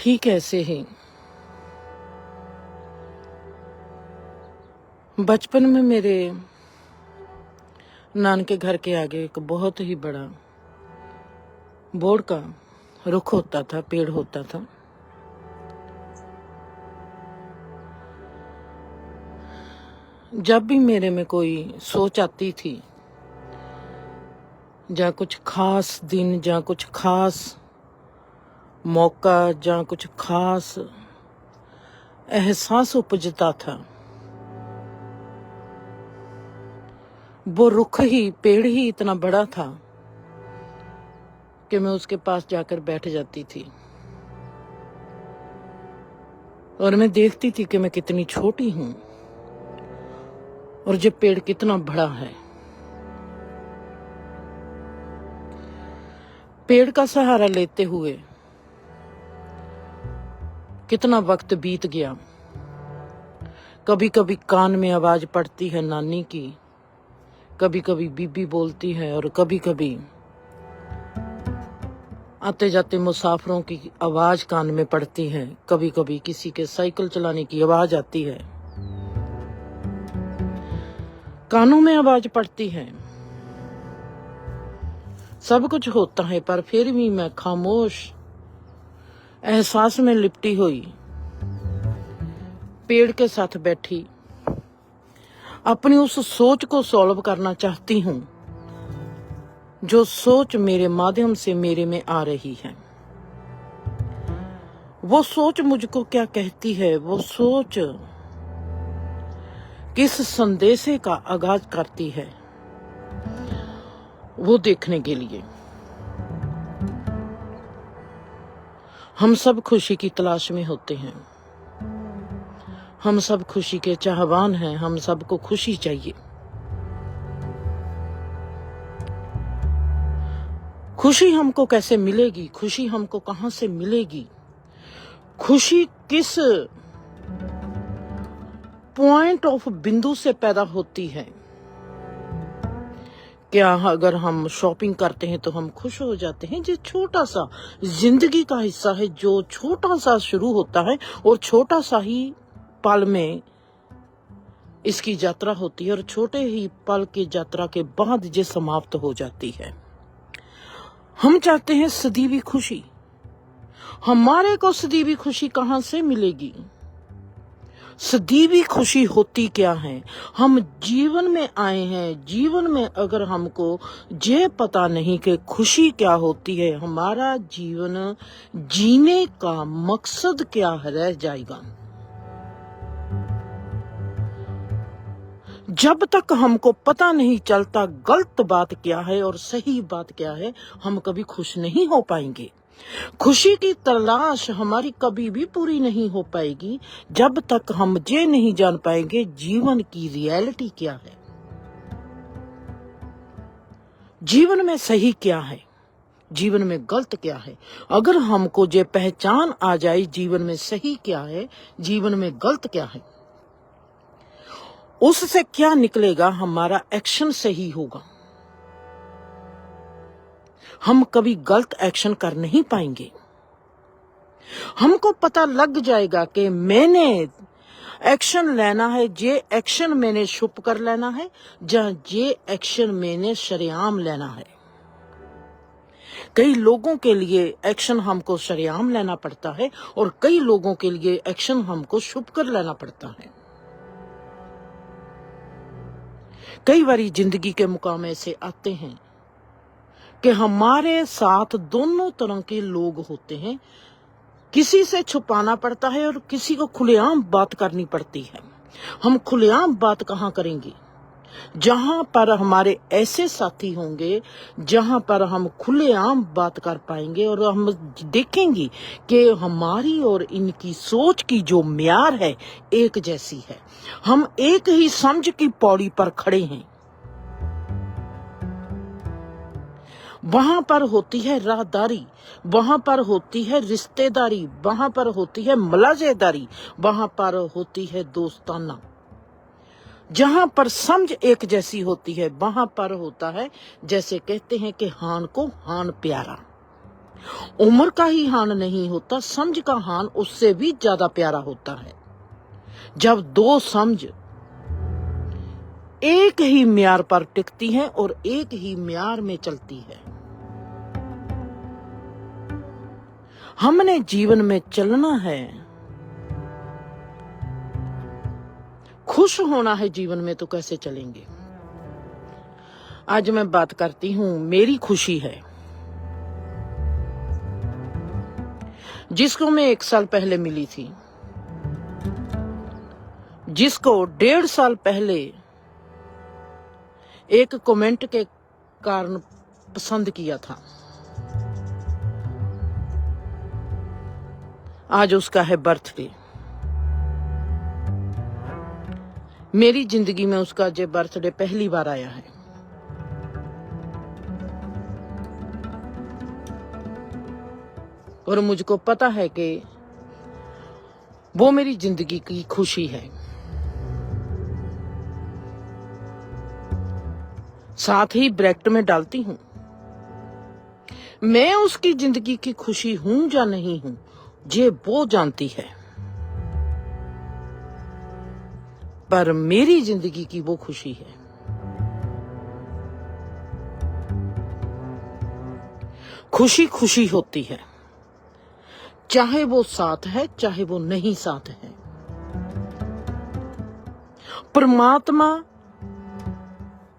ठीक ऐसे ही बचपन में मेरे नान के घर के आगे एक बहुत ही बड़ा बोर्ड का रुख होता था, पेड़ होता था। जब भी मेरे में कोई सोच आती थी, या कुछ खास दिन, या कुछ खास मौका, या कुछ खास एहसास उपजता था, वो रुख ही, पेड़ ही इतना बड़ा था कि मैं उसके पास जाकर बैठ जाती थी और मैं देखती थी कि मैं कितनी छोटी हूं और ये पेड़ कितना बड़ा है। पेड़ का सहारा लेते हुए कितना वक्त बीत गया। कभी कभी कान में आवाज पड़ती है नानी की, कभी कभी बीबी बोलती है, और कभी कभी आते जाते मुसाफिरों की आवाज कान में पड़ती है। कभी कभी किसी के साइकिल चलाने की आवाज आती है, कानों में आवाज पड़ती है। सब कुछ होता है, पर फिर भी मैं खामोश एहसास में लिपटी हुई पेड़ के साथ बैठी अपनी उस सोच को सॉल्व करना चाहती हूं, जो सोच मेरे माध्यम से मेरे में आ रही है। वो सोच मुझको क्या कहती है, वो सोच किस संदेशे का आगाज करती है, वो देखने के लिए हम सब खुशी की तलाश में होते हैं। हम सब खुशी के चाहवान हैं, हम सबको खुशी चाहिए। खुशी हमको कैसे मिलेगी, खुशी हमको कहां से मिलेगी, खुशी किस पॉइंट ऑफ बिंदु से पैदा होती है। क्या अगर हम शॉपिंग करते हैं तो हम खुश हो जाते हैं? जो छोटा सा जिंदगी का हिस्सा है, जो छोटा सा शुरू होता है और छोटा सा ही पल में इसकी यात्रा होती है, और छोटे ही पल की यात्रा के बाद ये समाप्त हो जाती है। हम चाहते हैं सदीवी खुशी। हमारे को सदीवी खुशी कहां से मिलेगी? सदीवी खुशी होती क्या है? हम जीवन में आए हैं, जीवन में अगर हमको ये पता नहीं कि खुशी क्या होती है, हमारा जीवन जीने का मकसद क्या रह जाएगा। जब तक हमको पता नहीं चलता गलत बात क्या है और सही बात क्या है, हम कभी खुश नहीं हो पाएंगे। खुशी की तलाश हमारी कभी भी पूरी नहीं हो पाएगी जब तक हम ये नहीं जान पाएंगे जीवन की रियलिटी क्या है, जीवन में सही क्या है, जीवन में गलत क्या है। अगर हमको ये पहचान आ जाए जीवन में सही क्या है, जीवन में गलत क्या है, उससे क्या निकलेगा? हमारा एक्शन सही होगा। हम कभी गलत एक्शन कर नहीं पाएंगे। हमको पता लग जाएगा कि मैंने एक्शन लेना है, ये एक्शन मैंने छुप कर लेना है, या ये एक्शन मैंने शरेआम लेना है। कई लोगों के लिए एक्शन हमको शरेआम लेना पड़ता है और कई लोगों के लिए एक्शन हमको छुप कर लेना पड़ता है। कई बारी जिंदगी के मुकाम ऐसे आते हैं कि हमारे साथ दोनों तरह के लोग होते हैं। किसी से छुपाना पड़ता है और किसी को खुलेआम बात करनी पड़ती है। हम खुलेआम बात कहाँ करेंगे? जहां पर हमारे ऐसे साथी होंगे जहां पर हम खुलेआम बात कर पाएंगे और हम देखेंगे कि हमारी और इनकी सोच की जो म्यार है एक जैसी है। हम एक ही समझ की पौड़ी पर खड़े हैं। वहां पर होती है राहदारी, वहां पर होती है रिश्तेदारी, वहां पर होती है मलाजेदारी, वहां पर होती है दोस्ताना। जहां पर समझ एक जैसी होती है वहां पर होता है, जैसे कहते हैं कि हान को हान प्यारा। उम्र का ही हान नहीं होता, समझ का हान उससे भी ज्यादा प्यारा होता है। जब दो समझ एक ही म्यार पर टिकती हैं और एक ही म्यार में चलती है। हमने जीवन में चलना है, खुश होना है जीवन में, तो कैसे चलेंगे? आज मैं बात करती हूं, मेरी खुशी है जिसको मैं 1 साल पहले मिली थी, जिसको 1.5 साल पहले एक कमेंट के कारण पसंद किया था। आज उसका है बर्थडे। मेरी जिंदगी में उसका जो बर्थडे पहली बार आया है। और मुझको पता है कि वो मेरी जिंदगी की खुशी है। साथ ही ब्रैकेट में डालती हूं, मैं उसकी जिंदगी की खुशी हूं या नहीं हूं, ये वो जानती है, पर मेरी जिंदगी की वो खुशी है। खुशी खुशी होती है, चाहे वो साथ है चाहे वो नहीं साथ है। परमात्मा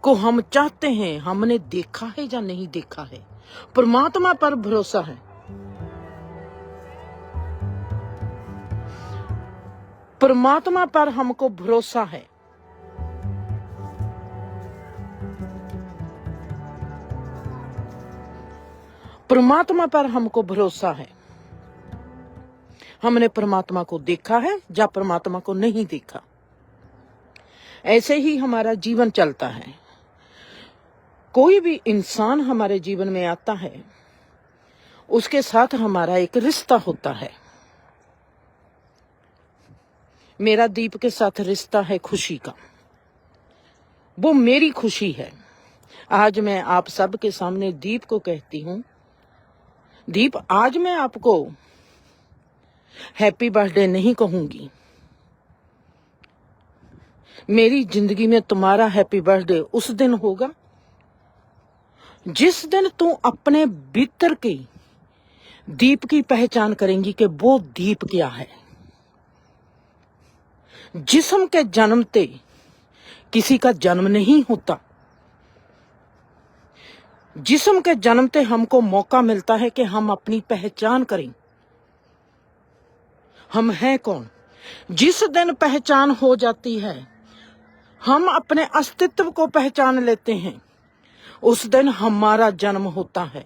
को हम चाहते हैं, हमने देखा है या नहीं देखा है, परमात्मा पर भरोसा है। परमात्मा पर हमको भरोसा है। परमात्मा पर हमको भरोसा है। हमने परमात्मा को देखा है या परमात्मा को नहीं देखा। ऐसे ही हमारा जीवन चलता है। कोई भी इंसान हमारे जीवन में आता है, उसके साथ हमारा एक रिश्ता होता है। मेरा दीप के साथ रिश्ता है खुशी का, वो मेरी खुशी है। आज मैं आप सबके सामने दीप को कहती हूं, दीप आज मैं आपको हैप्पी बर्थडे नहीं कहूंगी। मेरी जिंदगी में तुम्हारा हैप्पी बर्थडे उस दिन होगा जिस दिन तुम अपने भीतर के दीप की पहचान करेंगी कि वो दीप क्या है। जिस्म के जन्मते किसी का जन्म नहीं होता। जिस्म के जन्मते हमको मौका मिलता है कि हम अपनी पहचान करें, हम हैं कौन। जिस दिन पहचान हो जाती है, हम अपने अस्तित्व को पहचान लेते हैं, उस दिन हमारा जन्म होता है।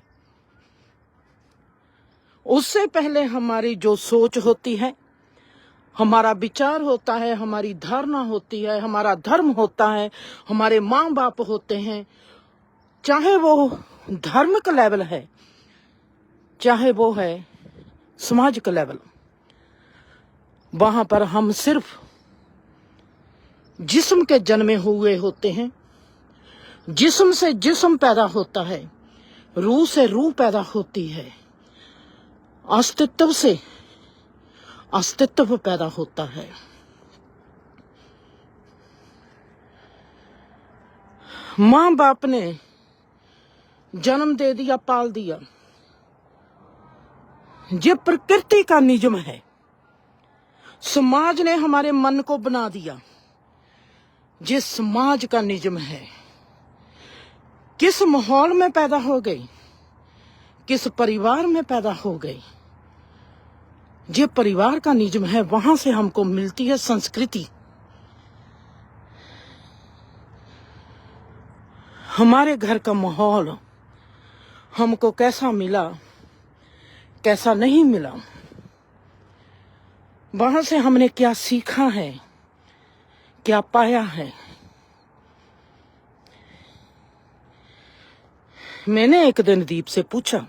उससे पहले हमारी जो सोच होती है, हमारा विचार होता है, हमारी धारणा होती है, हमारा धर्म होता है, हमारे माँ बाप होते हैं, चाहे वो धार्मिक लेवल है, चाहे वो है समाज का लेवल, वहां पर हम सिर्फ जिस्म के जन्मे हुए होते हैं। जिस्म से जिस्म पैदा होता है, रूह से रूह पैदा होती है, अस्तित्व से अस्तित्व पैदा होता है। माँ बाप ने जन्म दे दिया, पाल दिया, ये प्रकृति का नियम है। समाज ने हमारे मन को बना दिया, ये समाज का नियम है। किस माहौल में पैदा हो गई, किस परिवार में पैदा हो गई, ये परिवार का नियम है। वहां से हमको मिलती है संस्कृति। हमारे घर का माहौल हमको कैसा मिला, कैसा नहीं मिला, वहां से हमने क्या सीखा है, क्या पाया है। मैंने एक दिन दीप से पूछा,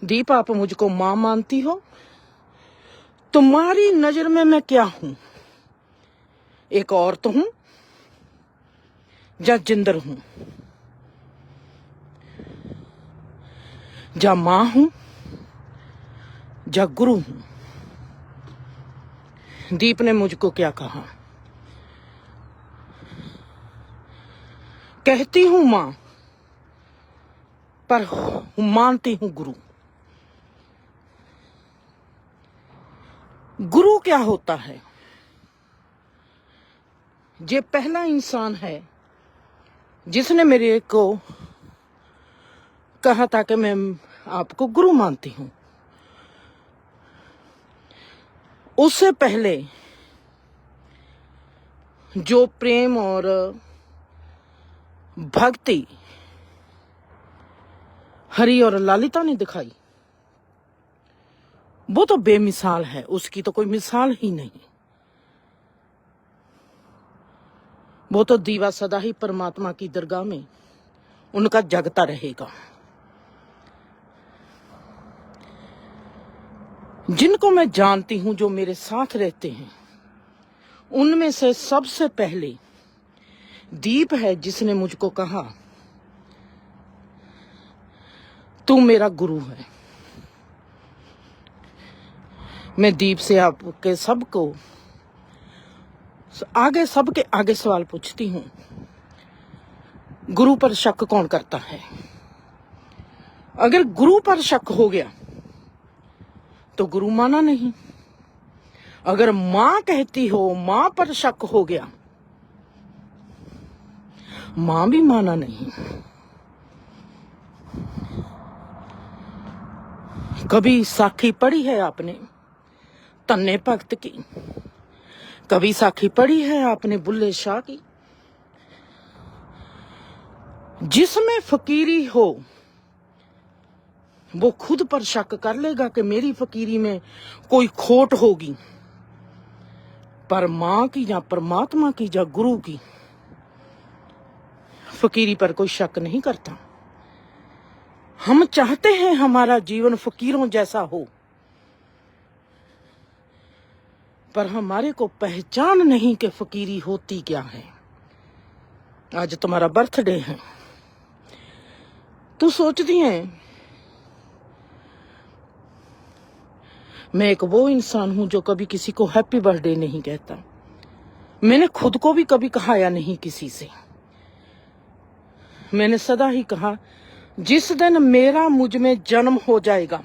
दीप आप मुझको मां मानती हो? तुम्हारी नजर में मैं क्या हूं? एक औरत हूं या जिंदर हूं? जा मां हूं जा गुरु हूं। दीप ने मुझको क्या कहा? कहती हूं मां पर मानती हूं गुरु। गुरु क्या होता है? ये पहला इंसान है जिसने मेरे को कहा था कि मैं आपको गुरु मानती हूं। उससे पहले जो प्रेम और भक्ति हरि और ललिता ने दिखाई वो तो बेमिसाल है, उसकी तो कोई मिसाल ही नहीं। वो तो दीवा सदा ही परमात्मा की दरगाह में उनका जगता रहेगा। जिनको मैं जानती हूं, जो मेरे साथ रहते हैं, उनमें से सबसे पहले दीप है जिसने मुझको कहा तू मेरा गुरु है। मैं दीप से आपके सबको सबके आगे सवाल पूछती हूं, गुरु पर शक कौन करता है? अगर गुरु पर शक हो गया तो गुरु माना नहीं। अगर मां कहती हो मां पर शक हो गया, मां भी माना नहीं। कभी साखी पढ़ी है आपने तन्ने भगत की? कभी साखी पढ़ी है आपने बुल्ले शाह की? जिसमें फकीरी हो वो खुद पर शक कर लेगा कि मेरी फकीरी में कोई खोट होगी, पर मां की या परमात्मा की या गुरु की फकीरी पर कोई शक नहीं करता। हम चाहते हैं हमारा जीवन फकीरों जैसा हो, पर हमारे को पहचान नहीं कि फकीरी होती क्या है। आज तुम्हारा बर्थडे है, तू सोचती है मैं एक वो इंसान हूं जो कभी किसी को हैप्पी बर्थडे नहीं कहता। मैंने खुद को भी कभी कहाया नहीं किसी से। मैंने सदा ही कहा जिस दिन मेरा मुझ में जन्म हो जाएगा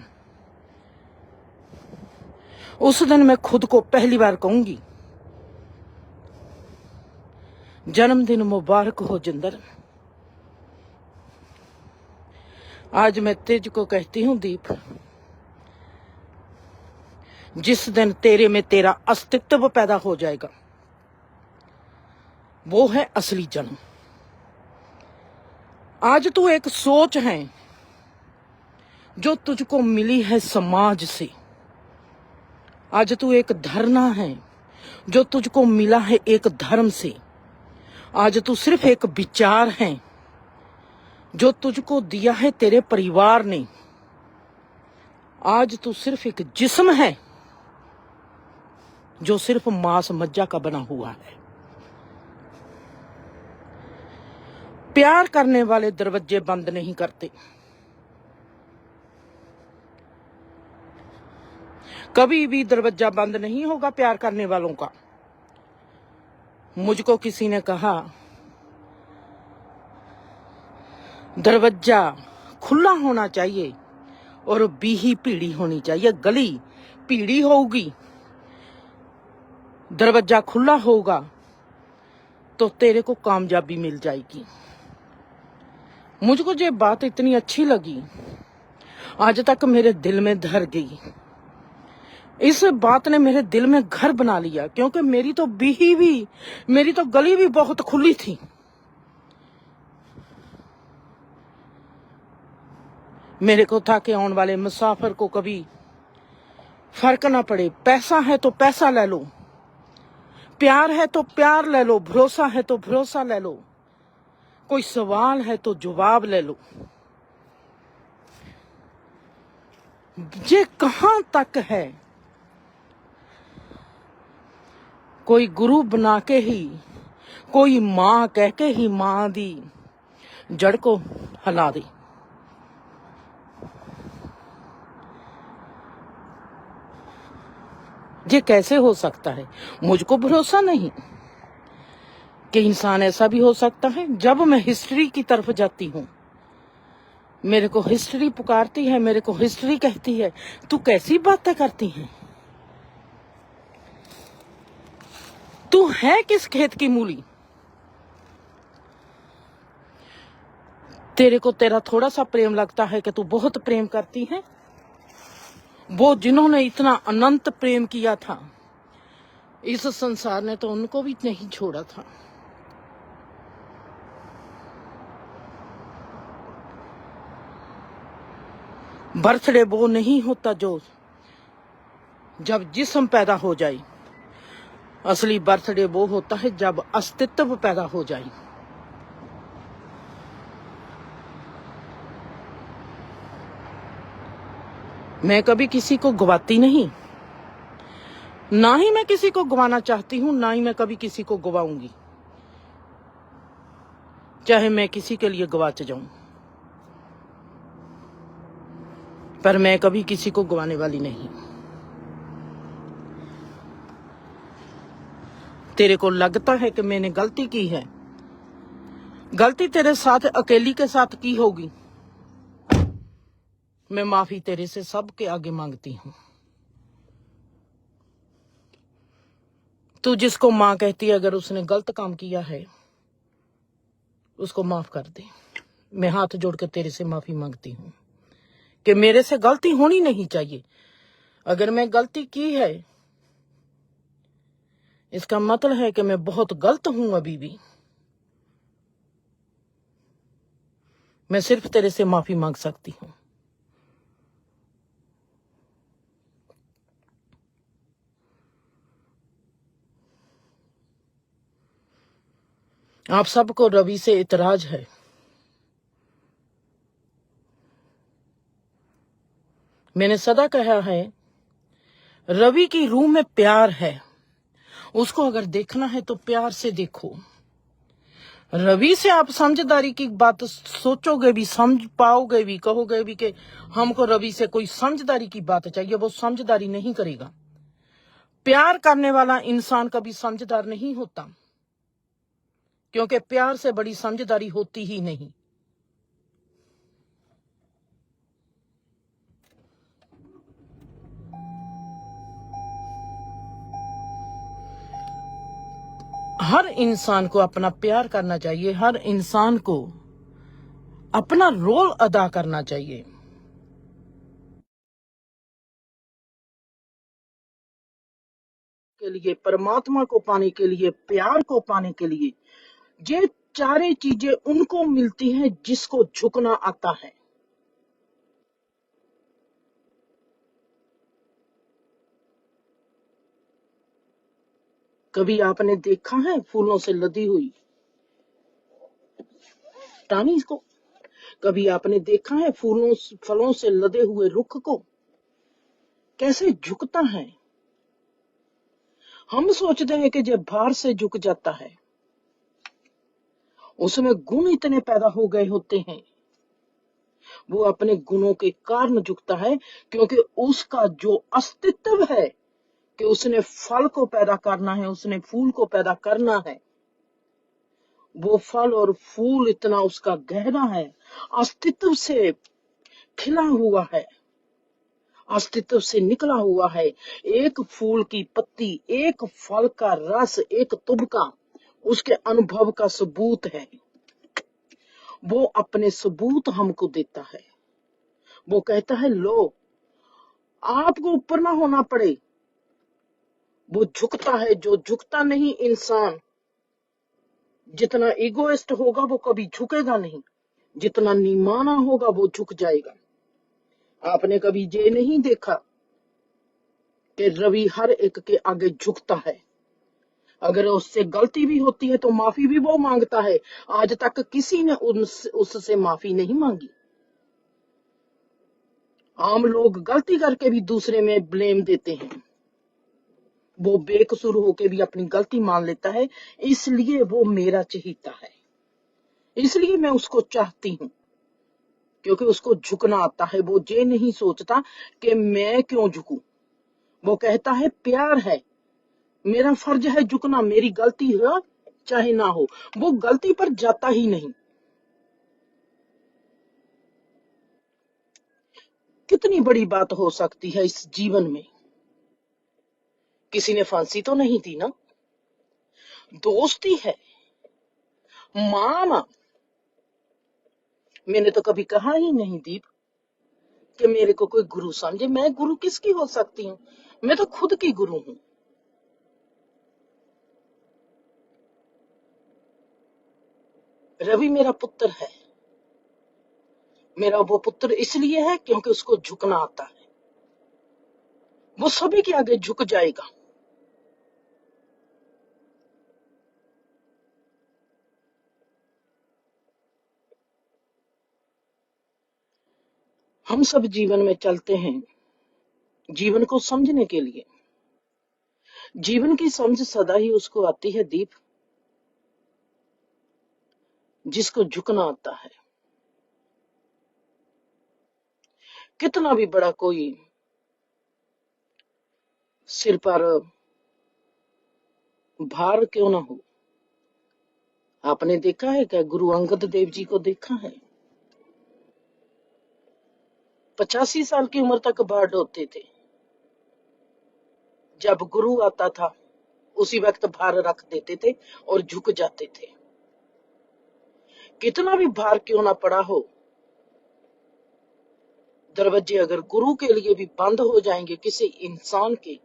उस दिन मैं खुद को पहली बार कहूंगी जन्मदिन मुबारक हो जिंदर। आज मैं तुझको कहती हूं दीप, जिस दिन तेरे में तेरा अस्तित्व पैदा हो जाएगा वो है असली जन्म। आज तू एक सोच है जो तुझको मिली है समाज से। आज तू एक धरना है जो तुझको मिला है एक धर्म से। आज तू सिर्फ एक विचार है जो तुझको दिया है तेरे परिवार ने। आज तू सिर्फ एक जिस्म है जो सिर्फ मांस मज्जा का बना हुआ है। प्यार करने वाले दरवाजे बंद नहीं करते। कभी भी दरवाजा बंद नहीं होगा प्यार करने वालों का। मुझको किसी ने कहा दरवाजा खुला होना चाहिए और बीही पीड़ी होनी चाहिए। गली पीड़ी होगी, दरवाजा खुला होगा तो तेरे को कामयाबी मिल जाएगी। मुझको ये बात इतनी अच्छी लगी, आज तक मेरे दिल में धर गई। इस बात ने मेरे दिल में घर बना लिया, क्योंकि मेरी तो बीही भी, मेरी तो गली भी बहुत खुली थी। मेरे को था कि आने वाले मुसाफिर को कभी फर्क ना पड़े। पैसा है तो पैसा ले लो, प्यार है तो प्यार ले लो, भरोसा है तो भरोसा ले लो, कोई सवाल है तो जवाब ले लो। ये कहां तक है? कोई गुरु बना के ही, कोई मां कह के ही मां दी जड़ को हिला दे। ये कैसे हो सकता है? मुझको भरोसा नहीं कि इंसान ऐसा भी हो सकता है। जब मैं हिस्ट्री की तरफ जाती हूँ, मेरे को हिस्ट्री पुकारती है, मेरे को हिस्ट्री कहती है तू कैसी बातें करती है, तू है किस खेत की मूली? तेरे को तेरा थोड़ा सा प्रेम लगता है कि तू बहुत प्रेम करती है। वो जिन्होंने इतना अनंत प्रेम किया था, इस संसार ने तो उनको भी नहीं छोड़ा था। बर्थडे वो नहीं होता जो जब जिस्म पैदा हो जाए, असली बर्थडे वो होता है जब अस्तित्व पैदा हो जाए। मैं कभी किसी को गवाती नहीं, ना ही मैं किसी को गवाना चाहती हूं, ना ही मैं कभी किसी को गवाऊंगी, चाहे मैं किसी के लिए गवाच जाऊं, पर मैं कभी किसी को गवाने वाली नहीं। तेरे को लगता है कि मैंने गलती की है, गलती तेरे साथ अकेली के साथ की होगी। मैं माफी तेरे से सबके आगे मांगती हूं। तू जिसको मां कहती है, अगर उसने गलत काम किया है उसको माफ कर दे। मैं हाथ जोड़ के तेरे से माफी मांगती हूं कि मेरे से गलती होनी नहीं चाहिए। अगर मैं गलती की है, इसका मतलब है कि मैं बहुत गलत हूं। अभी भी मैं सिर्फ तेरे से माफी मांग सकती हूं। आप सबको रवि से इतराज है। मैंने सदा कहा है, रवि की रूह में प्यार है, उसको अगर देखना है तो प्यार से देखो। रवि से आप समझदारी की बात सोचोगे भी, समझ पाओगे भी, कहोगे भी कि हमको रवि से कोई समझदारी की बात चाहिए, वो समझदारी नहीं करेगा। प्यार करने वाला इंसान कभी समझदार नहीं होता, क्योंकि प्यार से बड़ी समझदारी होती ही नहीं। हर इंसान को अपना प्यार करना चाहिए, हर इंसान को अपना रोल अदा करना चाहिए। के लिए, परमात्मा को पाने के लिए, प्यार को पाने के लिए, ये चारे चीजें उनको मिलती हैं जिसको झुकना आता है। कभी आपने देखा है फूलों से लदी हुई टानी को? कभी आपने देखा है फलों से लदे हुए रुख को कैसे झुकता है? हम सोचते हैं कि जब भार से झुक जाता है, उसमें गुण इतने पैदा हो गए होते हैं। वो अपने गुणों के कारण झुकता है, क्योंकि उसका जो अस्तित्व है कि उसने फल को पैदा करना है, उसने फूल को पैदा करना है, वो फल और फूल इतना उसका गहरा है, अस्तित्व से खिला हुआ है, अस्तित्व से निकला हुआ है। एक फूल की पत्ती, एक फल का रस, एक तुबका उसके अनुभव का सबूत है। वो अपने सबूत हमको देता है। वो कहता है, लो, आपको ऊपर ना होना पड़े। वो झुकता है। जो झुकता नहीं इंसान, जितना इगोइस्ट होगा वो कभी झुकेगा नहीं, जितना निमाना होगा वो झुक जाएगा। आपने कभी ये नहीं देखा कि रवि हर एक के आगे झुकता है? अगर उससे गलती भी होती है तो माफी भी वो मांगता है। आज तक किसी ने उससे माफी नहीं मांगी। आम लोग गलती करके भी दूसरे में ब्लेम देते हैं। वो बेकसूर होके भी अपनी गलती मान लेता है, इसलिए वो मेरा चहीता है, इसलिए मैं उसको चाहती हूँ, क्योंकि उसको झुकना आता है। वो ये नहीं सोचता कि मैं क्यों झुकूं, वो कहता है प्यार है, मेरा फर्ज है झुकना, मेरी गलती हो चाहे ना हो। वो गलती पर जाता ही नहीं। कितनी बड़ी बात हो सकती है इस जीवन में। किसी ने फांसी तो नहीं दी ना, दोस्ती है, माना। मैंने तो कभी कहा ही नहीं दीप कि मेरे को कोई गुरु समझे। मैं गुरु किसकी हो सकती हूँ? मैं तो खुद की गुरु हूँ। रवि मेरा पुत्र है। मेरा वो पुत्र इसलिए है क्योंकि उसको झुकना आता है। वो सभी के आगे झुक जाएगा। हम सब जीवन में चलते हैं जीवन को समझने के लिए। जीवन की समझ सदा ही उसको आती है दीप, जिसको झुकना आता है। कितना भी बड़ा कोई सिर पर भार क्यों ना हो। आपने देखा है क्या? गुरु अंगद देव जी को देखा है? 85 साल की उम्र तक भार ढोते थे। जब गुरु आता था उसी वक्त भार रख देते थे और झुक जाते थे। कितना भी भार क्यों ना पड़ा हो, दरवाजे अगर गुरु के लिए भी बंद हो जाएंगे, किसी इंसान के,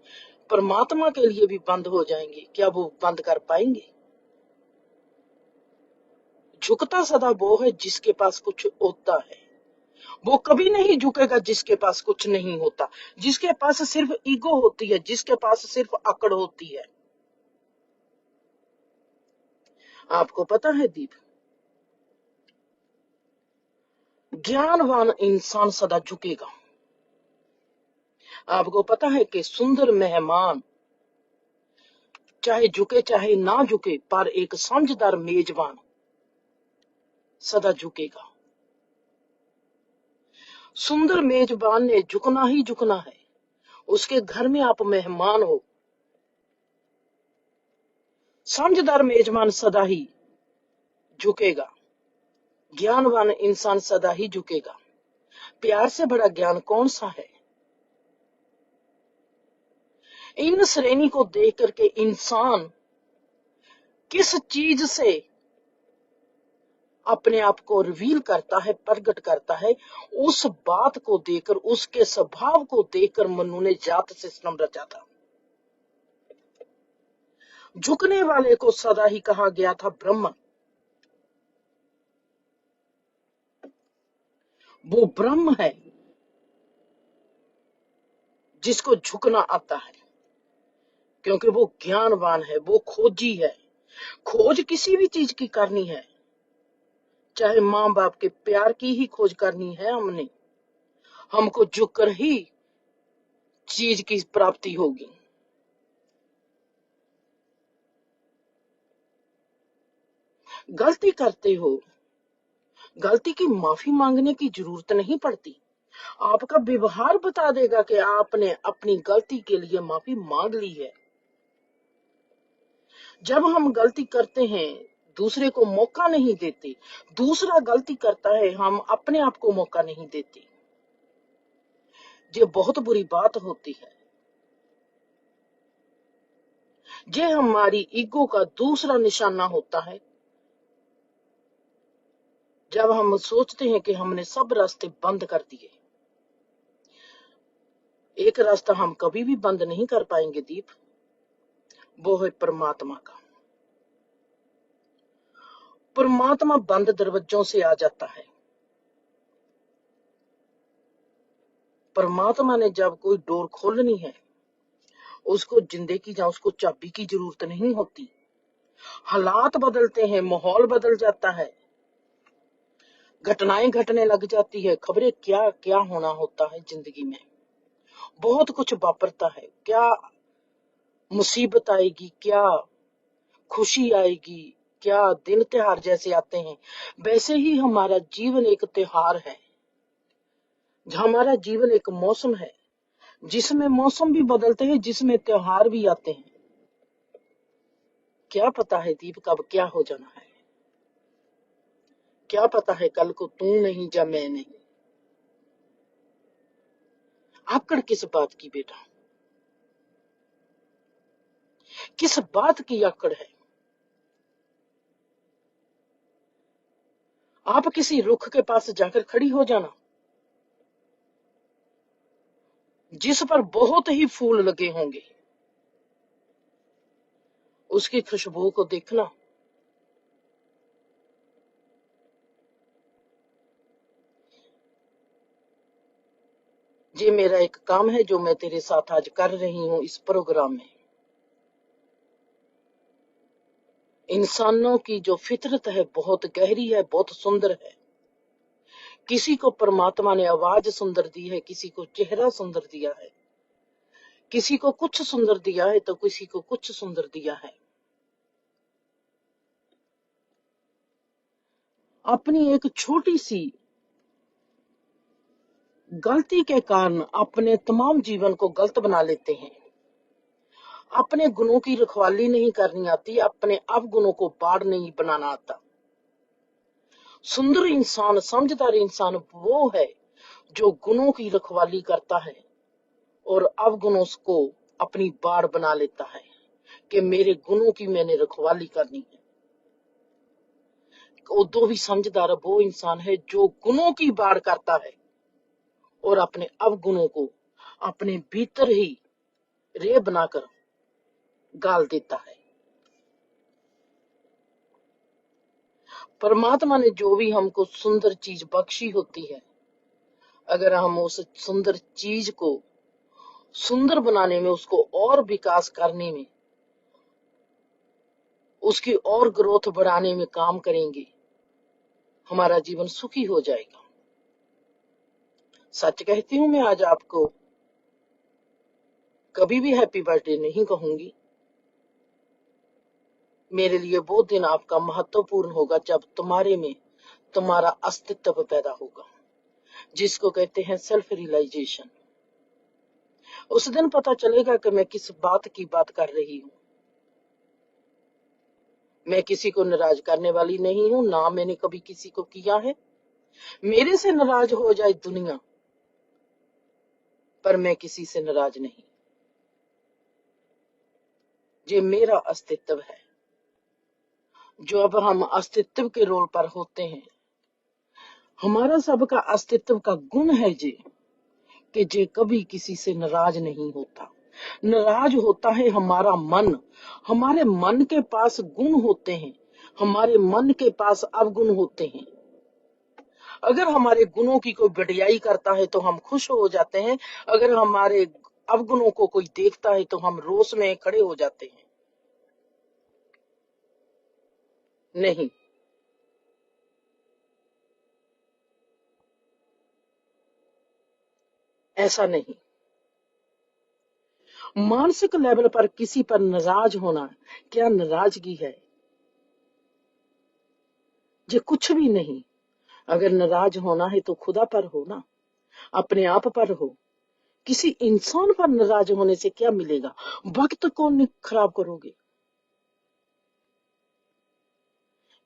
परमात्मा के लिए भी बंद हो जाएंगे, क्या वो बंद कर पाएंगे? झुकता सदा वो है जिसके पास कुछ होता है। वो कभी नहीं झुकेगा जिसके पास कुछ नहीं होता, जिसके पास सिर्फ ईगो होती है, जिसके पास सिर्फ अकड़ होती है। आपको पता है दीप, ज्ञानवान इंसान सदा झुकेगा। आपको पता है कि सुंदर मेहमान चाहे झुके चाहे ना झुके, पर एक समझदार मेजबान सदा झुकेगा। सुंदर मेजबान ने झुकना ही झुकना है। उसके घर में आप मेहमान हो। समझदार मेजबान सदा ही झुकेगा। ज्ञानवान इंसान सदा ही झुकेगा। प्यार से बड़ा ज्ञान कौन सा है? इन श्रेणी को देख करके इंसान किस चीज से अपने आप को रिवील करता है, प्रकट करता है, उस बात को देखकर, उसके स्वभाव को देखकर मनु ने जात से रचा था। झुकने वाले को सदा ही कहा गया था ब्रह्म। वो ब्रह्म है जिसको झुकना आता है, क्योंकि वो ज्ञानवान है, वो खोजी है। खोज किसी भी चीज की करनी है, चाहे माँ बाप के प्यार की ही खोज करनी है, हमको झुक कर ही चीज की प्राप्ति होगी। गलती करते हो, गलती की माफी मांगने की जरूरत नहीं पड़ती। आपका व्यवहार बता देगा कि आपने अपनी गलती के लिए माफी मांग ली है। जब हम गलती करते हैं दूसरे को मौका नहीं देते, दूसरा गलती करता है हम अपने आप को मौका नहीं देते। ये बहुत बुरी बात होती है। ये हमारी ईगो का दूसरा निशाना होता है। जब हम सोचते हैं कि हमने सब रास्ते बंद कर दिए। एक रास्ता हम कभी भी बंद नहीं कर पाएंगे दीप, वो है परमात्मा का। परमात्मा बंद दरवाजों से आ जाता है। परमात्मा ने जब कोई डोर खोलनी है, उसको जिंदे की या उसको चाबी की जरूरत नहीं होती। हालात बदलते हैं, माहौल बदल जाता है, घटनाएं घटने लग जाती है, खबरें क्या क्या होना होता है जिंदगी में। बहुत कुछ वापरता है। क्या मुसीबत आएगी, क्या खुशी आएगी, क्या दिन त्योहार जैसे आते हैं, वैसे ही हमारा जीवन एक त्योहार है। हमारा जीवन एक मौसम है। जिसमें मौसम भी बदलते हैं, जिसमें त्योहार भी आते हैं। क्या पता है दीप कब क्या हो जाना है, क्या पता है कल को तू नहीं या मैं नहीं। आकड़ किस बात की बेटा, किस बात की आकड़ है। आप किसी रुख के पास जाकर खड़ी हो जाना जिस पर बहुत ही फूल लगे होंगे, उसकी खुशबू को देखना। ये मेरा एक काम है जो मैं तेरे साथ आज कर रही हूँ इस प्रोग्राम में। इंसानों की जो फितरत है बहुत गहरी है, बहुत सुंदर है। किसी को परमात्मा ने आवाज सुंदर दी है, किसी को चेहरा सुंदर दिया है, किसी को कुछ सुंदर दिया है तो किसी को कुछ सुंदर दिया है। अपनी एक छोटी सी गलती के कारण अपने तमाम जीवन को गलत बना लेते हैं। अपने गुणों की रखवाली नहीं करनी आती, अपने अवगुणों को बाढ़ नहीं बनाना आता। सुंदर इंसान, समझदार इंसान वो है जो गुणों की रखवाली करता है और अवगुणों को अपनी बाढ़ बना लेता है कि मेरे गुणों की मैंने रखवाली करनी है। तो भी समझदार वो इंसान है जो गुणों की बाढ़ करता है और अपने अवगुणों को अपने भीतर ही रे बनाकर गाल देता है। परमात्मा ने जो भी हमको सुंदर चीज बख्शी होती है, अगर हम उस सुंदर चीज को सुंदर बनाने में, उसको और विकास करने में, उसकी और ग्रोथ बढ़ाने में काम करेंगे, हमारा जीवन सुखी हो जाएगा। सच कहती हूँ, मैं आज आपको कभी भी हैप्पी बर्थडे नहीं कहूंगी। मेरे लिए वो दिन आपका महत्वपूर्ण होगा जब तुम्हारे में तुम्हारा अस्तित्व पैदा होगा, जिसको कहते हैं सेल्फ रियलाइजेशन। उस दिन पता चलेगा कि मैं किस बात की बात कर रही हूँ। मैं किसी को नाराज करने वाली नहीं हूँ, ना मैंने कभी किसी को किया है। मेरे से नाराज हो जाए दुनिया, पर मैं किसी से नाराज नहीं। ये मेरा अस्तित्व है। जो अब हम अस्तित्व के रोल पर होते हैं, हमारा सबका अस्तित्व का गुण है जी कि जे कभी किसी से नाराज नहीं होता। नाराज होता है हमारा मन। हमारे मन के पास गुण होते हैं, हमारे मन के पास अवगुण होते हैं। अगर हमारे गुणों की कोई बढ़ियाई करता है तो हम खुश हो जाते हैं, अगर हमारे अवगुणों को कोई देखता है तो हम रोष में खड़े हो जाते हैं। नहीं, ऐसा नहीं। मानसिक लेवल पर किसी पर नाराज होना क्या नाराजगी है? ये कुछ भी नहीं। अगर नाराज होना है तो खुदा पर हो ना, अपने आप पर हो। किसी इंसान पर नाराज होने से क्या मिलेगा? वक्त कौन खराब करोगे?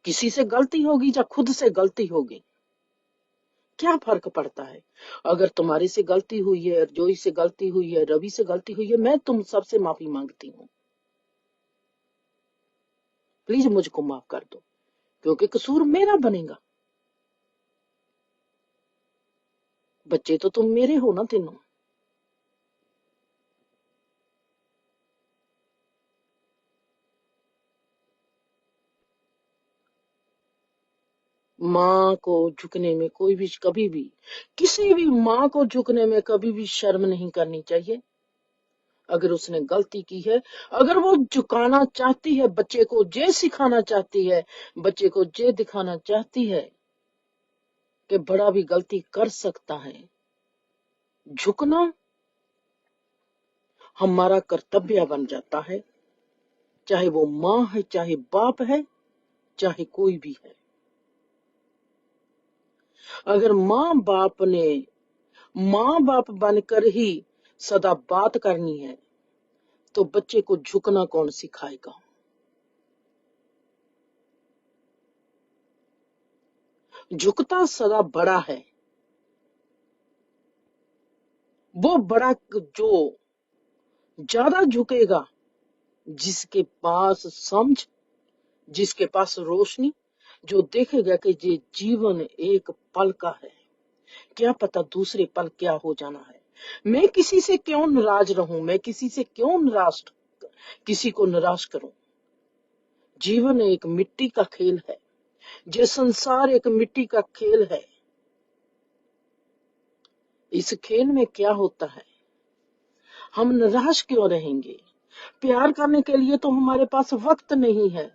किसी से गलती होगी या खुद से गलती होगी, क्या फर्क पड़ता है? अगर तुम्हारे से गलती हुई है, जोई से गलती हुई है, रवि से गलती हुई है, मैं तुम सबसे माफी मांगती हूँ। प्लीज मुझको माफ कर दो, क्योंकि कसूर मेरा बनेगा। बच्चे तो तुम मेरे हो ना तीनों। माँ को झुकने में कोई भी, कभी भी, किसी भी माँ को झुकने में कभी भी शर्म नहीं करनी चाहिए। अगर उसने गलती की है, अगर वो झुकाना चाहती है, बच्चे को ये सिखाना चाहती है, बच्चे को ये दिखाना चाहती है कि बड़ा भी गलती कर सकता है, झुकना हमारा कर्तव्य बन जाता है। चाहे वो माँ है, चाहे बाप है, चाहे कोई भी है। अगर माँ बाप बनकर ही सदा बात करनी है, तो बच्चे को झुकना कौन सिखाएगा? झुकता सदा बड़ा है। वो बड़ा जो ज्यादा झुकेगा, जिसके पास समझ, जिसके पास रोशनी, जो देखेगा कि ये जीवन एक पल का है, क्या पता दूसरे पल क्या हो जाना है। मैं किसी से क्यों नाराज रहूं, मैं किसी से क्यों किसी को निराश करूं। जीवन एक मिट्टी का खेल है, ये संसार एक मिट्टी का खेल है। इस खेल में क्या होता है, हम निराश क्यों रहेंगे? प्यार करने के लिए तो हमारे पास वक्त नहीं है,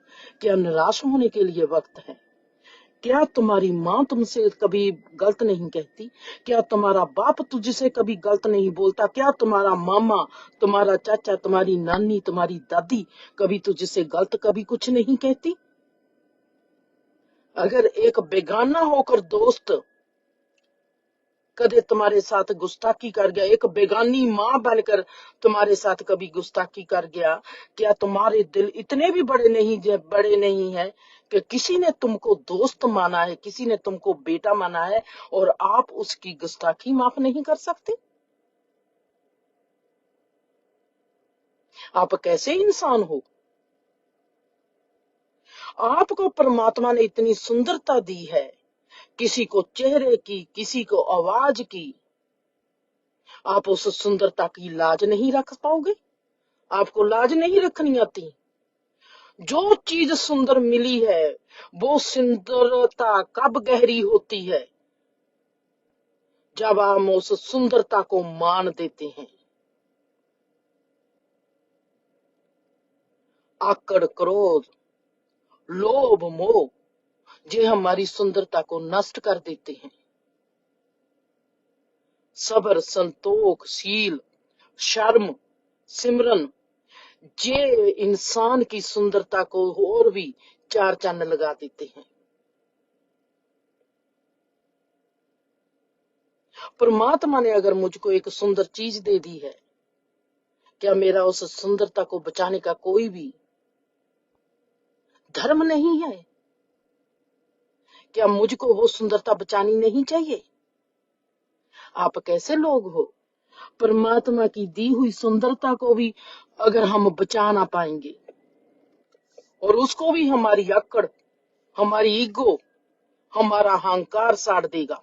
क्या निराश होने के लिए वक्त है? क्या तुम्हारी माँ तुमसे कभी गलत नहीं कहती? क्या तुम्हारा बाप तुझसे कभी गलत नहीं बोलता? क्या तुम्हारा मामा, तुम्हारा चाचा, तुम्हारी नानी, तुम्हारी दादी कभी तुझसे गलत कभी कुछ नहीं कहती? अगर एक बेगाना होकर दोस्त कदे तुम्हारे साथ गुस्ताखी कर गया, एक बेगानी माँ बनकर तुम्हारे साथ कभी गुस्ताखी कर गया, क्या तुम्हारे दिल इतने भी बड़े नहीं है कि किसी ने तुमको दोस्त माना है, किसी ने तुमको बेटा माना है और आप उसकी गुस्ताखी माफ नहीं कर सकते? आप कैसे इंसान हो? आपको परमात्मा ने इतनी सुंदरता दी है, किसी को चेहरे की, किसी को आवाज की, आप उस सुंदरता की लाज नहीं रख पाओगे? आपको लाज नहीं रखनी आती? जो चीज सुंदर मिली है, वो सुंदरता कब गहरी होती है? जब हम उस सुंदरता को मान देते हैं। आकड़, क्रोध, लोभ, मोह, ये हमारी सुंदरता को नष्ट कर देते हैं। सब्र, संतोख, शील, शर्म, सिमरन, ये इंसान की सुंदरता को और भी चार चांद लगा देते हैं। परमात्मा ने अगर मुझको एक सुंदर चीज दे दी है, क्या मेरा उस सुंदरता को बचाने का कोई भी धर्म नहीं है? क्या मुझको वो सुंदरता बचानी नहीं चाहिए? आप कैसे लोग हो? परमात्मा की दी हुई सुंदरता को भी अगर हम बचा ना पाएंगे, और उसको भी हमारी अक्कड़, हमारी ईगो, हमारा अहंकार साड़ देगा।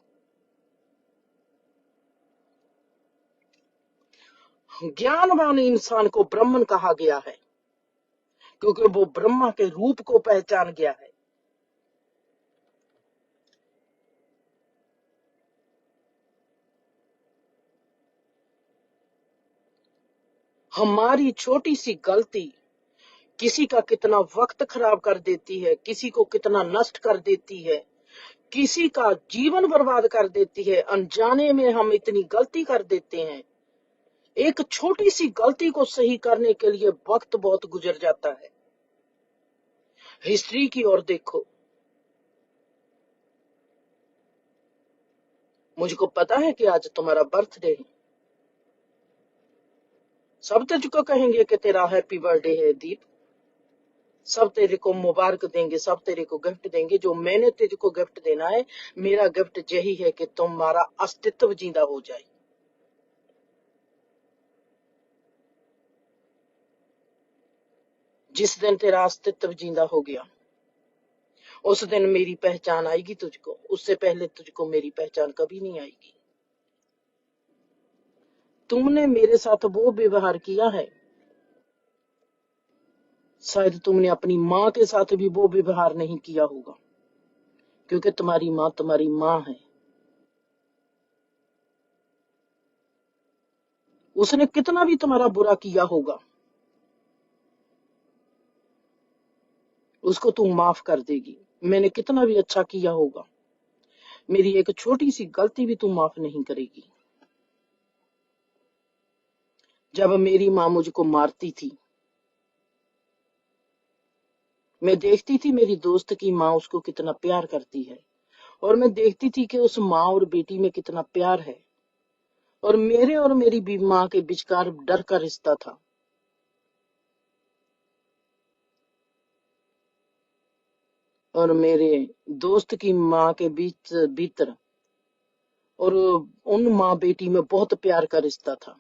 ज्ञानवान इंसान को ब्राह्मण कहा गया है, क्योंकि वो ब्रह्मा के रूप को पहचान गया है। हमारी छोटी सी गलती किसी का कितना वक्त खराब कर देती है, किसी को कितना नष्ट कर देती है, किसी का जीवन बर्बाद कर देती है। अनजाने में हम इतनी गलती कर देते हैं। एक छोटी सी गलती को सही करने के लिए वक्त बहुत गुजर जाता है। हिस्ट्री की ओर देखो। मुझको पता है कि आज तुम्हारा बर्थडे है। सब तुझको कहेंगे कि तेरा हैप्पी बर्थडे है दीप, सब तेरे को मुबारक देंगे, सब तेरे को गिफ्ट देंगे। जो मैंने तेरे को गिफ्ट देना है, मेरा गिफ्ट यही है कि तुम्हारा अस्तित्व जिंदा हो जाए। जिस दिन तेरा अस्तित्व जिंदा हो गया, उस दिन मेरी पहचान आएगी तुझको। उससे पहले तुझको मेरी पहचान कभी नहीं आएगी। तुमने मेरे साथ वो व्यवहार किया है, शायद तुमने अपनी माँ के साथ भी वो व्यवहार नहीं किया होगा, क्योंकि तुम्हारी माँ है। उसने कितना भी तुम्हारा बुरा किया होगा, उसको तुम माफ कर देगी। मैंने कितना भी अच्छा किया होगा, मेरी एक छोटी सी गलती भी तुम माफ नहीं करेगी। जब मेरी माँ मुझको मारती थी, मैं देखती थी मेरी दोस्त की माँ उसको कितना प्यार करती है, और मैं देखती थी कि उस माँ और बेटी में कितना प्यार है। और मेरे और मेरी भी माँ के बीचकार डर का रिश्ता था। और मेरे दोस्त की माँ के बीच भीतर और उन माँ बेटी में बहुत प्यार का रिश्ता था।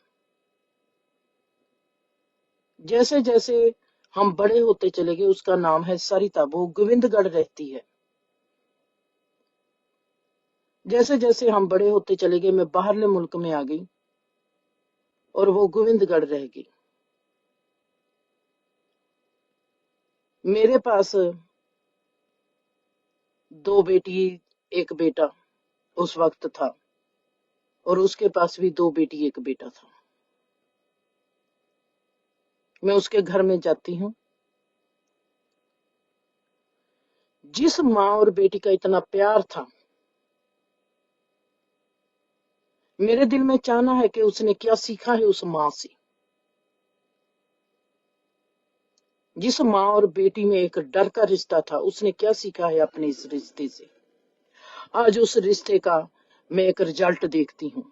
जैसे जैसे हम बड़े होते चले गए, उसका नाम है सरिता, वो गोविंदगढ़ रहती है। जैसे जैसे हम बड़े होते चले गए, मैं बाहरले मुल्क में आ गई और वो गोविंदगढ़ रह गई। मेरे पास 2 बेटी 1 बेटा उस वक्त था, और उसके पास भी 2 बेटी 1 बेटा था। मैं उसके घर में जाती हूँ। जिस माँ और बेटी का इतना प्यार था, मेरे दिल में चाहना है कि उसने क्या सीखा है उस माँ से। जिस माँ और बेटी में एक डर का रिश्ता था, उसने क्या सीखा है अपने इस रिश्ते से। आज उस रिश्ते का मैं एक रिजल्ट देखती हूँ।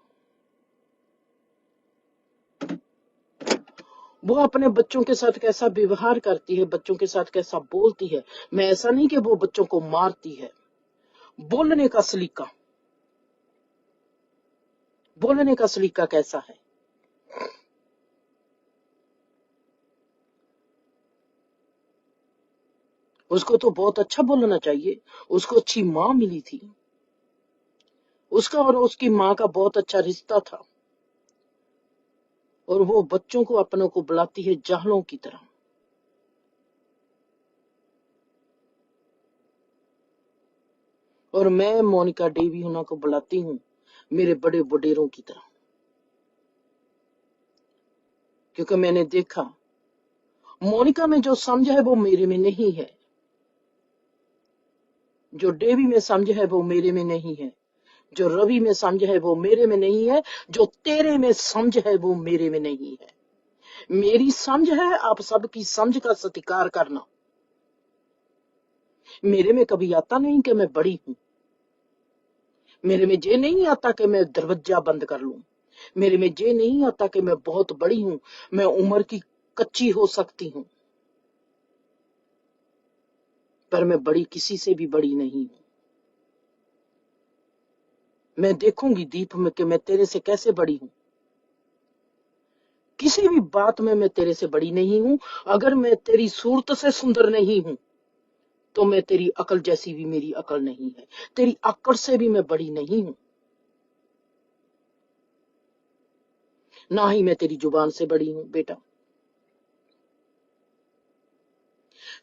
वो अपने बच्चों के साथ कैसा व्यवहार करती है, बच्चों के साथ कैसा बोलती है। मैं ऐसा नहीं कि वो बच्चों को मारती है, बोलने का सलीका, बोलने का सलीका कैसा है। उसको तो बहुत अच्छा बोलना चाहिए, उसको अच्छी माँ मिली थी, उसका और उसकी माँ का बहुत अच्छा रिश्ता था। और वो बच्चों को अपनों को बुलाती है जाहलों की तरह। और मैं मोनिका देवी हुना को बुलाती हूँ मेरे बड़े वडेरों की तरह, क्योंकि मैंने देखा मोनिका में जो समझ है वो मेरे में नहीं है, जो देवी में समझ है वो मेरे में नहीं है, जो रवि में समझ है वो मेरे में नहीं है, जो तेरे में समझ है वो मेरे में नहीं है। मेरी समझ है आप सबकी समझ का सत्कार करना। मेरे में कभी आता नहीं कि मैं बड़ी हूं, मेरे में ये नहीं आता कि मैं दरवाजा बंद कर लूं, मेरे में ये नहीं आता कि मैं बहुत बड़ी हूं, मैं उम्र की कच्ची हो सकती हूं, पर मैं बड़ी किसी से भी बड़ी नहीं हूं। मैं देखूंगी दीप में कि मैं तेरे से कैसे बड़ी हूं। किसी भी बात में मैं तेरे से बड़ी नहीं हूं। अगर मैं तेरी सूरत से सुंदर नहीं हूं, तो मैं तेरी अकल जैसी भी मेरी अकल नहीं है, तेरी अकड़ से भी मैं बड़ी नहीं हूं, ना ही मैं तेरी जुबान से बड़ी हूं बेटा।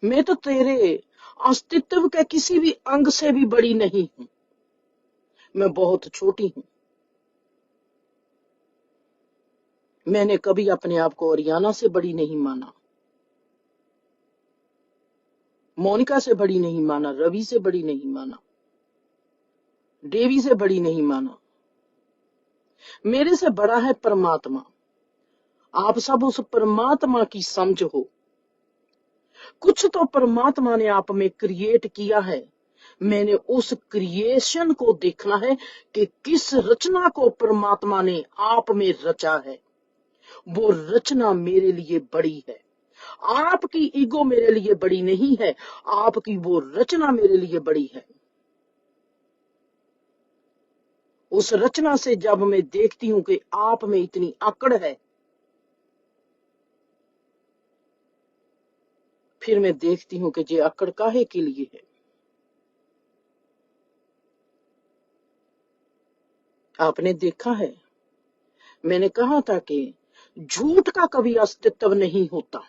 मैं तो तेरे अस्तित्व के किसी भी अंग से भी बड़ी नहीं हूं, मैं बहुत छोटी हूं। मैंने कभी अपने आप को अरियाना से बड़ी नहीं माना, मोनिका से बड़ी नहीं माना, रवि से बड़ी नहीं माना, देवी से बड़ी नहीं माना। मेरे से बड़ा है परमात्मा। आप सब उस परमात्मा की समझ हो। कुछ तो परमात्मा ने आप में क्रिएट किया है, मैंने उस क्रिएशन को देखना है कि किस रचना को परमात्मा ने आप में रचा है। वो रचना मेरे लिए बड़ी है। आपकी ईगो मेरे लिए बड़ी नहीं है, आपकी वो रचना मेरे लिए बड़ी है। उस रचना से जब मैं देखती हूं कि आप में इतनी आकड़ है, फिर मैं देखती हूं कि ये आकड़ काहे के लिए है। आपने देखा है, मैंने कहा था कि झूठ का कभी अस्तित्व नहीं होता।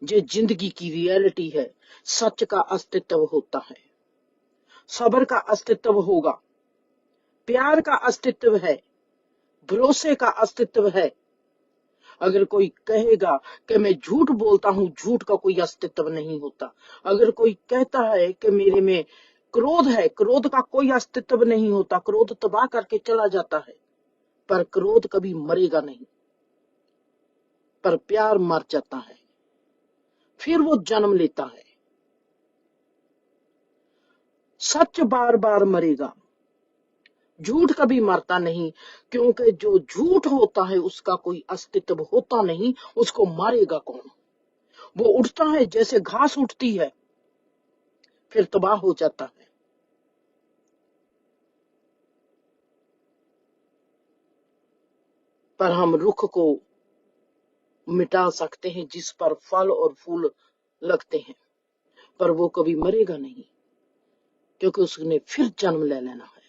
ये जिंदगी की रियलिटी है, सच का अस्तित्व होता है, सब्र का अस्तित्व होगा, प्यार का अस्तित्व है, भरोसे का अस्तित्व है। अगर कोई कहेगा कि मैं झूठ बोलता हूं, झूठ का कोई अस्तित्व नहीं होता। अगर कोई कहता है कि मेरे में क्रोध है, क्रोध का कोई अस्तित्व नहीं होता। क्रोध तबाह करके चला जाता है, पर क्रोध कभी मरेगा नहीं। पर प्यार मर जाता है, फिर वो जन्म लेता है। सच बार बार मरेगा, झूठ कभी मरता नहीं, क्योंकि जो झूठ होता है उसका कोई अस्तित्व होता नहीं, उसको मारेगा कौन? वो उठता है जैसे घास उठती है, फिर तबाह हो जाता है। पर हम रुख को मिटा सकते हैं जिस पर फल और फूल लगते हैं, पर वो कभी मरेगा नहीं, क्योंकि उसने फिर जन्म ले लेना है।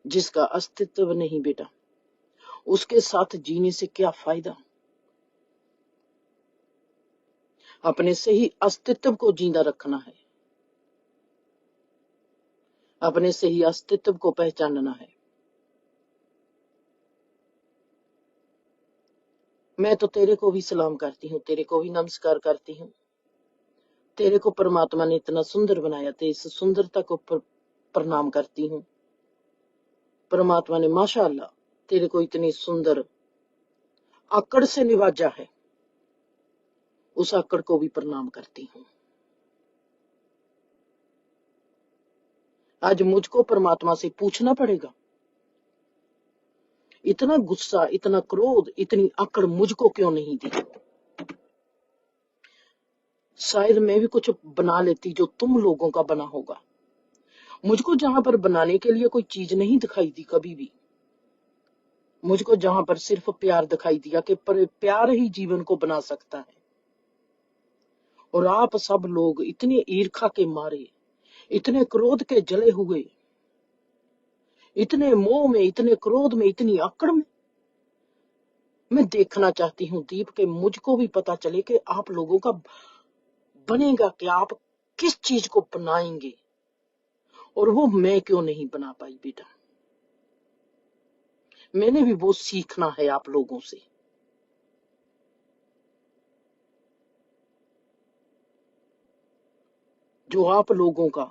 जिसका अस्तित्व नहीं बेटा, उसके साथ जीने से क्या फायदा? अपने से ही अस्तित्व को जिंदा रखना है, अपने से ही अस्तित्व को पहचानना है। मैं तो तेरे को भी सलाम करती हूँ, तेरे को भी नमस्कार करती हूँ। तेरे को परमात्मा ने इतना सुंदर बनाया, तो इस सुंदरता को प्रणाम करती हूँ। परमात्मा ने माशाअल्लाह तेरे को इतनी सुंदर आकड़ से निवाजा है, उस आकड़ को भी प्रणाम करती हूँ। आज मुझको परमात्मा से पूछना पड़ेगा, इतना गुस्सा, इतना क्रोध, इतनी अकड़ मुझको क्यों नहीं दी? शायद मैं भी कुछ बना लेती जो तुम लोगों का बना होगा। मुझको जहां पर बनाने के लिए कोई चीज नहीं दिखाई दी कभी भी, मुझको जहां पर सिर्फ प्यार दिखाई दिया कि प्यार ही जीवन को बना सकता है। और आप सब लोग इतने ईर्खा के मारे, इतने क्रोध के जले हुए, इतने मोह में, इतने क्रोध में, इतनी अकड़ में। मैं देखना चाहती हूँ दीप के मुझको भी पता चले कि आप लोगों का बनेगा क्या, आप किस चीज को बनाएंगे, और वो मैं क्यों नहीं बना पाई बेटा। मैंने भी वो सीखना है आप लोगों से। जो आप लोगों का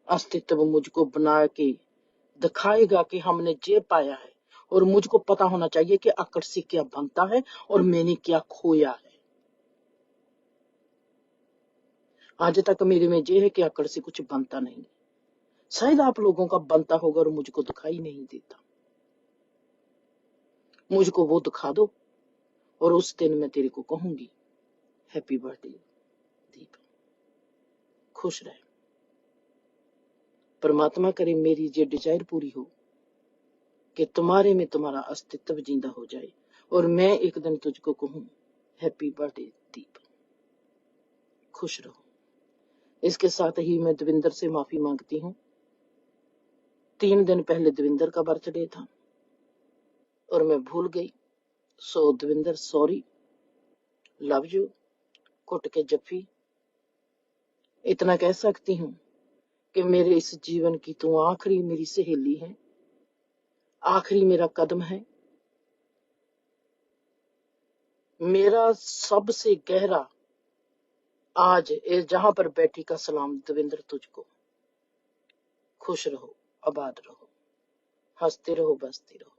अस्तित्व मुझको बना के दिखाएगा कि हमने जे पाया है, और मुझको पता होना चाहिए कि अकड़ से क्या बनता है और मैंने क्या खोया है। आज तक मेरे में जे है कि अकड़ से कुछ बनता नहीं, शायद आप लोगों का बनता होगा और मुझको दिखाई नहीं देता। मुझको वो दिखा दो, और उस दिन मैं तेरे को कहूंगी हैप्पी बर्थडे दीप, खुश रहे। परमात्मा करे मेरी ये डिजायर पूरी हो कि तुम्हारे में तुम्हारा अस्तित्व जिंदा हो जाए, और मैं एक दिन तुझको कहूं हैप्पी बर्थडे दीप, खुश रहो। इसके साथ ही मैं दविंदर से माफी मांगती हूँ। 3 दिन पहले दविंदर का बर्थडे था और मैं भूल गई। सो दविंदर सॉरी, लव यू, कुट के जफ्फी। इतना कह सकती हूँ कि मेरे इस जीवन की तू आखिरी मेरी सहेली है, आखिरी मेरा कदम है, मेरा सबसे गहरा आज जहां पर बैठी का सलाम दविंदर तुझको। खुश रहो, आबाद रहो, हंसते रहो, बसते रहो।